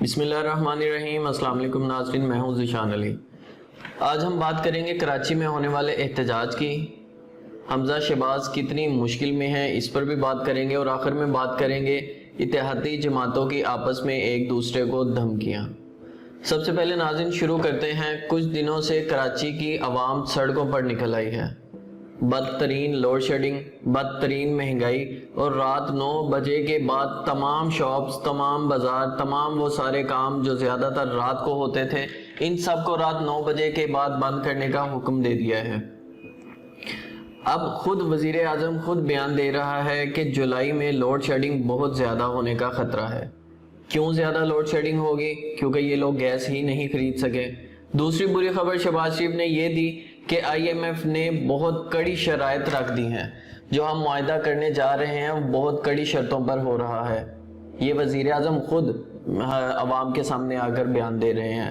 बिस्मिल्लाहिर्रहमानिर्रहीम। अस्सलाम वालेकुम नाज़रीन, मैं हूं ज़ीशान अली। आज हम बात करेंगे कराची में होने वाले एहतजाज की। हमजा शहबाज कितनी मुश्किल में है इस पर भी बात करेंगे और आखिर में बात करेंगे इत्तेहादी जमातों की आपस में एक दूसरे को धमकियाँ। सबसे पहले नाज़रीन शुरू करते हैं। कुछ दिनों से कराची की आवाम सड़कों पर निकल आई है। बदतरीन लोड शेडिंग, बदतरीन महंगाई और रात 9 बजे के बाद तमाम शॉप्स, तमाम बाज़ार, तमाम वो सारे काम जो ज़्यादातर रात को होते थे, इन सब को रात 9 बजे के बाद बंद करने का हुक्म दे दिया है। अब खुद वज़ीर आज़म खुद बयान दे रहा है कि जुलाई में लोड शेडिंग बहुत ज़्यादा होने का ख़तरा है। क्यों ज़्यादा लोड शेडिंग होगी? क्योंकि ये लोग गैस ही नहीं खरीद सके। दूसरी बुरी खबर शहबाज शरीफ ने ये दी कि IMF ने बहुत कड़ी शराइत रख दी हैं। जो हम मुआहदा करने जा रहे हैं वो बहुत कड़ी शर्तों पर हो रहा है। ये वज़ीर आज़म खुद अवाम के सामने आकर बयान दे रहे हैं।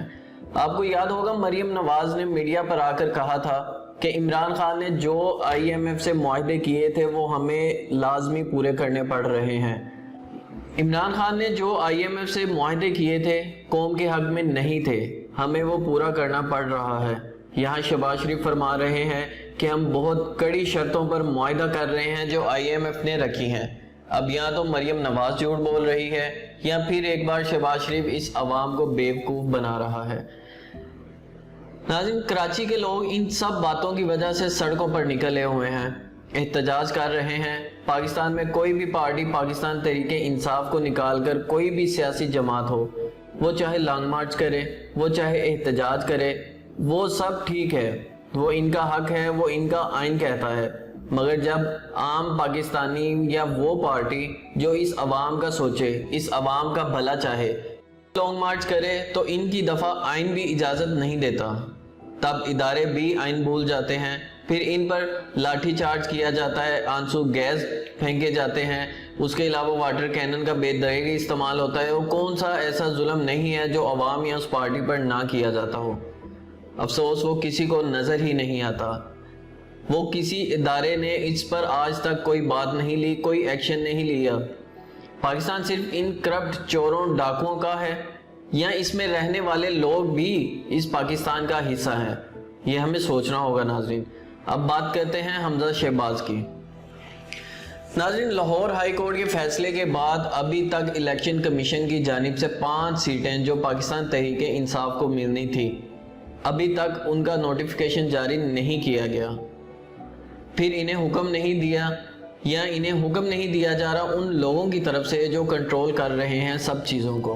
आपको याद होगा मरियम नवाज ने मीडिया पर आकर कहा था कि इमरान खान ने जो IMF से मुआहदे किए थे वो हमें लाजमी पूरे करने पड़ रहे हैं। इमरान खान ने जो IMF से मुआहदे किए थे कौम के हक में नहीं थे, हमें वो पूरा करना पड़ रहा है। यहाँ शहबाज शरीफ फरमा रहे हैं कि हम बहुत कड़ी शर्तों पर मुआहदा कर रहे हैं जो IMF ने रखी हैं। अब या तो मरियम नवाज झूठ बोल रही है या फिर एक बार शहबाज शरीफ इस अवाम को बेवकूफ़ बना रहा है। नाज़रीन, कराची के लोग इन सब बातों की वजह से सड़कों पर निकले हुए हैं, एहतजाज कर रहे हैं। पाकिस्तान में कोई भी पार्टी पाकिस्तान तहरीके इंसाफ को निकाल कर कोई भी सियासी जमात हो, वो चाहे लॉन्ग मार्च करे, वो चाहे एहतजाज करे, वो सब ठीक है, वो इनका हक है, वो इनका आइन कहता है। मगर जब आम पाकिस्तानी या वो पार्टी जो इस अवाम का सोचे, इस अवाम का भला चाहे, लॉन्ग मार्च करे तो इनकी दफ़ा आइन भी इजाज़त नहीं देता। तब इदारे भी आइन भूल जाते हैं, फिर इन पर लाठी चार्ज किया जाता है, आंसू गैस फेंके जाते हैं, उसके अलावा वाटर कैनन का बेदरेगी इस्तेमाल होता है। वो कौन सा ऐसा जुल्म नहीं है जो अवाम या उस पार्टी पर ना किया जाता हो। अफसोस वो किसी को नज़र ही नहीं आता। वो किसी इदारे ने इस पर आज तक कोई बात नहीं ली, कोई एक्शन नहीं लिया। पाकिस्तान सिर्फ इन करप्ट चोरों डाकुओं का है या इसमें रहने वाले लोग भी इस पाकिस्तान का हिस्सा है? ये हमें सोचना होगा नाजरीन। अब बात करते हैं हमजा शहबाज की। नाजरीन, लाहौर हाई कोर्ट के फैसले के बाद अभी तक इलेक्शन कमीशन की जानिब से 5 सीटें जो पाकिस्तान तहरीके इंसाफ को मिलनी थी, अभी तक उनका नोटिफिकेशन जारी नहीं किया गया। फिर इन्हें हुक्म नहीं दिया या इन्हें हुक्म नहीं दिया जा रहा उन लोगों की तरफ से जो कंट्रोल कर रहे हैं सब चीज़ों को।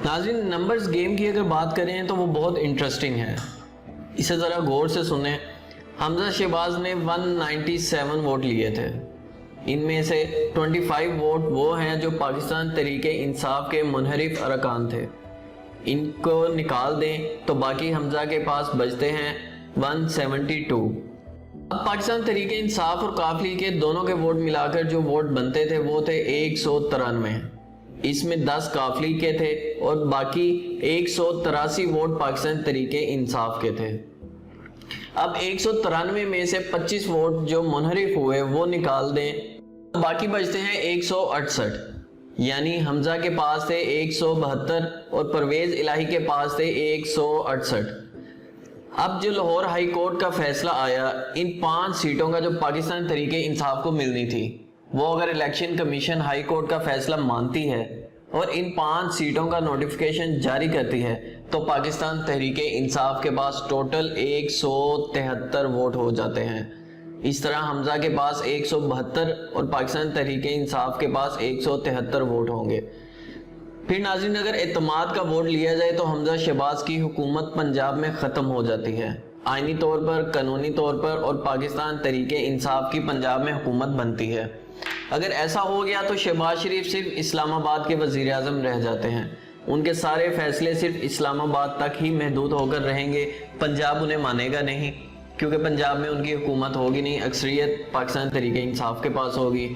नाज़रीन, नंबर्स गेम की अगर बात करें तो वो बहुत इंटरेस्टिंग है। इसे ज़रा गौर से सुने। हमजा शहबाज ने 197 वोट लिए थे। इनमें से 25 वोट वो हैं जो पाकिस्तान तहरीके इंसाफ के मुनहरिफ अरकान थे। इनको निकाल दें तो बाकी हमजा के पास बचते हैं 172। अब पाकिस्तान तहरीके इंसाफ और काफली के दोनों के वोट मिलाकर जो वोट बनते थे वो थे 193। इसमें 10 काफली के थे और बाकी 183 वोट पाकिस्तान तहरीके इंसाफ के थे। अब 193 में से 25 वोट जो मुनहरिफ हुए वो निकाल दें, बाकी बचते हैं 168। यानी हमजा के पास थे 172 और परवेज इलाही के पास थे 168। अब जो लाहौर हाई कोर्ट का फैसला आया, इन 5 सीटों का जो पाकिस्तान तहरीके इंसाफ को मिलनी थी, वो अगर इलेक्शन कमीशन हाई कोर्ट का फैसला मानती है और इन 5 सीटों का नोटिफिकेशन जारी करती है तो पाकिस्तान तहरीके इंसाफ के पास टोटल 173 वोट हो जाते हैं। इस तरह हमजा के पास 172 और पाकिस्तान तहरीके इंसाफ के पास 173 वोट होंगे। फिर नाज़रीन, अगर एतमाद का वोट लिया जाए तो हमजा शहबाज की हुकूमत पंजाब में ख़त्म हो जाती है, आइनी तौर पर, कानूनी तौर पर, और पाकिस्तान तहरीके इंसाफ की पंजाब में हुकूमत बनती है। अगर ऐसा हो गया तो शहबाज शरीफ सिर्फ इस्लामाबाद के वज़ीर आज़म रह जाते हैं। उनके सारे फैसले सिर्फ इस्लामाबाद तक ही महदूद होकर रहेंगे। पंजाब उन्हें मानेगा नहीं क्योंकि पंजाब में उनकी हुकूमत होगी नहीं, अक्सरियत पाकिस्तान तहरीके इंसाफ के पास होगी।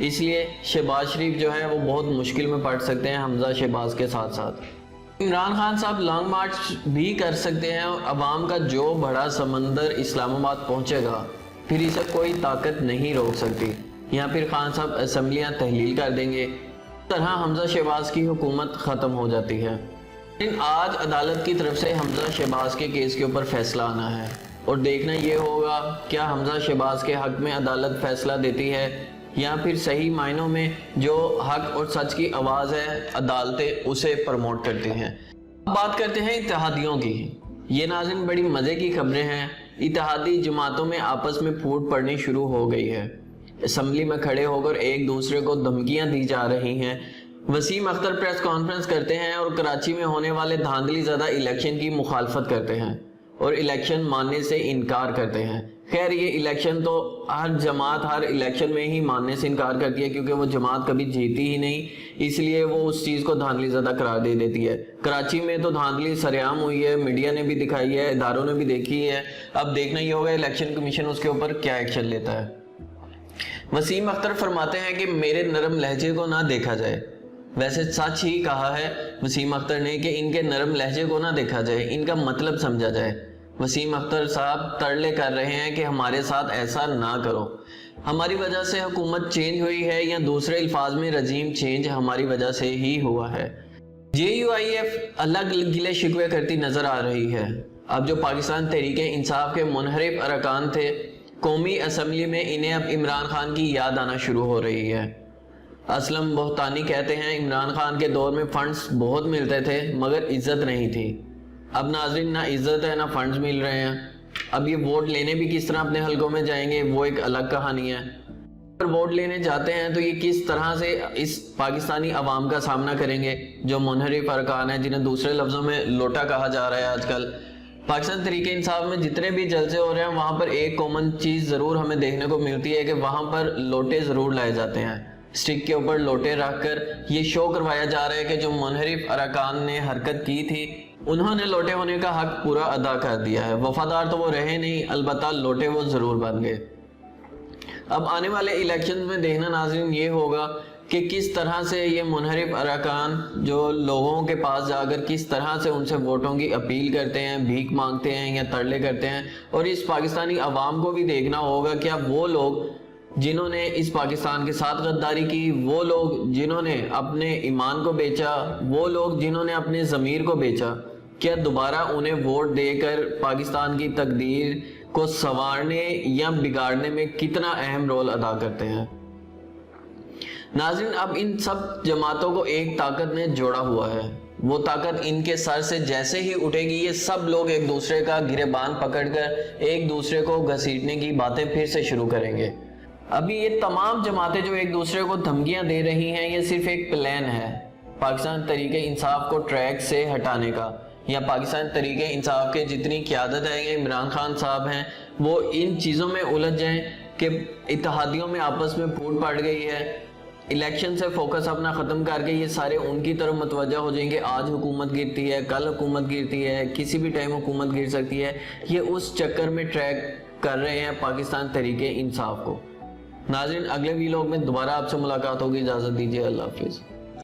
इसलिए शहबाज शरीफ जो है वो बहुत मुश्किल में पड़ सकते हैं हमजा शहबाज के साथ साथ। इमरान खान साहब लॉन्ग मार्च भी कर सकते हैं और अवाम का जो बड़ा समंदर इस्लामाबाद पहुंचेगा फिर इसे कोई ताकत नहीं रोक सकती। या फिर खान साहब असम्बलियाँ तहलील कर देंगे, तरह हमजा शहबाज की हुकूमत ख़त्म हो जाती है। آج عدالت کی طرف سے حمزہ شہباز کے کیس کے اوپر فیصلہ آنا ہے اور دیکھنا یہ ہوگا کیا حمزہ شہباز کے حق میں عدالت فیصلہ دیتی ہے یا پھر صحیح معنوں میں جو حق اور سچ کی آواز ہے عدالتیں اسے پروموٹ کرتی ہیں۔ اب بات کرتے ہیں اتحادیوں کی۔ یہ ناظرین بڑی مزے کی خبریں ہیں۔ اتحادی جماعتوں میں آپس میں پھوٹ پڑنی شروع ہو گئی ہے۔ اسمبلی میں کھڑے ہو کر ایک دوسرے کو دھمکیاں دی جا رہی ہیں۔ وسیم اختر پریس کانفرنس کرتے ہیں اور کراچی میں ہونے والے دھاندلی زدہ الیکشن کی مخالفت کرتے ہیں اور الیکشن ماننے سے انکار کرتے ہیں۔ خیر یہ الیکشن تو ہر جماعت ہر الیکشن میں ہی ماننے سے انکار کرتی ہے کیونکہ وہ جماعت کبھی جیتی ہی نہیں، اس لیے وہ اس چیز کو دھاندلی زدہ قرار دے دیتی ہے۔ کراچی میں تو دھاندلی سرعام ہوئی ہے، میڈیا نے بھی دکھائی ہے، اداروں نے بھی دیکھی ہے۔ اب دیکھنا یہ ہوگا الیکشن کمیشن اس کے اوپر کیا ایکشن لیتا ہے۔ وسیم اختر فرماتے ہیں کہ میرے نرم لہجے کو نہ دیکھا جائے۔ ویسے سچ ہی کہا ہے وسیم اختر نے کہ ان کے نرم لہجے کو نہ دیکھا جائے، ان کا مطلب سمجھا جائے۔ وسیم اختر صاحب ترلے کر رہے ہیں کہ ہمارے ساتھ ایسا نہ کرو، ہماری وجہ سے حکومت چینج ہوئی ہے، یا دوسرے الفاظ میں رجیم چینج ہماری وجہ سے ہی ہوا ہے۔ JUIF الگ گلے شکوے کرتی نظر آ رہی ہے۔ اب جو پاکستان تحریک انصاف کے منحرف ارکان تھے قومی اسمبلی میں، انہیں اب عمران خان کی یاد آنا شروع ہو رہی ہے۔ اسلم بہتانی کہتے ہیں عمران خان کے دور میں فنڈز بہت ملتے تھے مگر عزت نہیں تھی۔ اب ناظرین نہ عزت ہے نہ فنڈز مل رہے ہیں۔ اب یہ ووٹ لینے بھی کس طرح اپنے حلقوں میں جائیں گے وہ ایک الگ کہانی ہے۔ اگر ووٹ لینے جاتے ہیں تو یہ کس طرح سے اس پاکستانی عوام کا سامنا کریں گے جو منحرف ارکان ہیں، جنہیں دوسرے لفظوں میں لوٹا کہا جا رہا ہے آج کل۔ پاکستان تحریک انصاف میں جتنے بھی جلسے ہو رہے ہیں وہاں پر ایک کامن چیز ضرور ہمیں دیکھنے کو ملتی ہے کہ وہاں پر لوٹے ضرور لائے جاتے ہیں۔ سٹک کے اوپر لوٹے رکھ کر یہ شو کروایا جا رہا ہے کہ جو منحرف ارکان نے حرکت کی تھی انہوں نے لوٹے ہونے کا حق پورا ادا کر دیا ہے۔ وفادار تو وہ رہے نہیں، البتہ لوٹے وہ ضرور بن گئے۔ اب آنے والے الیکشن میں دیکھنا ناظرین یہ ہوگا کہ کس طرح سے یہ منحرف ارکان جو لوگوں کے پاس جا کر کس طرح سے ان سے ووٹوں کی اپیل کرتے ہیں، بھیک مانگتے ہیں یا ترلے کرتے ہیں۔ اور اس پاکستانی عوام کو بھی دیکھنا ہوگا کیا وہ لوگ جنہوں نے اس پاکستان کے ساتھ غداری کی، وہ لوگ جنہوں نے اپنے ایمان کو بیچا، وہ لوگ جنہوں نے اپنے ضمیر کو بیچا، کیا دوبارہ انہیں ووٹ دے کر پاکستان کی تقدیر کو سنوارنے یا بگاڑنے میں کتنا اہم رول ادا کرتے ہیں۔ ناظرین اب ان سب جماعتوں کو ایک طاقت نے جوڑا ہوا ہے۔ وہ طاقت ان کے سر سے جیسے ہی اٹھے گی یہ سب لوگ ایک دوسرے کا گریبان پکڑ کر ایک دوسرے کو گھسیٹنے کی باتیں پھر سے شروع کریں گے۔ ابھی یہ تمام جماعتیں جو ایک دوسرے کو دھمکیاں دے رہی ہیں یہ صرف ایک پلان ہے پاکستان تحریک انصاف کو ٹریک سے ہٹانے کا، یا پاکستان تحریک انصاف کے جتنی قیادت ہے یا عمران خان صاحب ہیں وہ ان چیزوں میں الجھ جائیں کہ اتحادیوں میں آپس میں پھوٹ پڑ گئی ہے، الیکشن سے فوکس اپنا ختم کر کے یہ سارے ان کی طرف متوجہ ہو جائیں گے۔ آج حکومت گرتی ہے، کل حکومت گرتی ہے، کسی بھی ٹائم حکومت گر سکتی ہے۔ یہ اس چکر میں ٹریک کر رہے ہیں پاکستان تحریک انصاف کو۔ ناظرین اگلے ویلاگ میں دوبارہ آپ سے ملاقات ہوگی، اجازت دیجیے، اللہ حافظ۔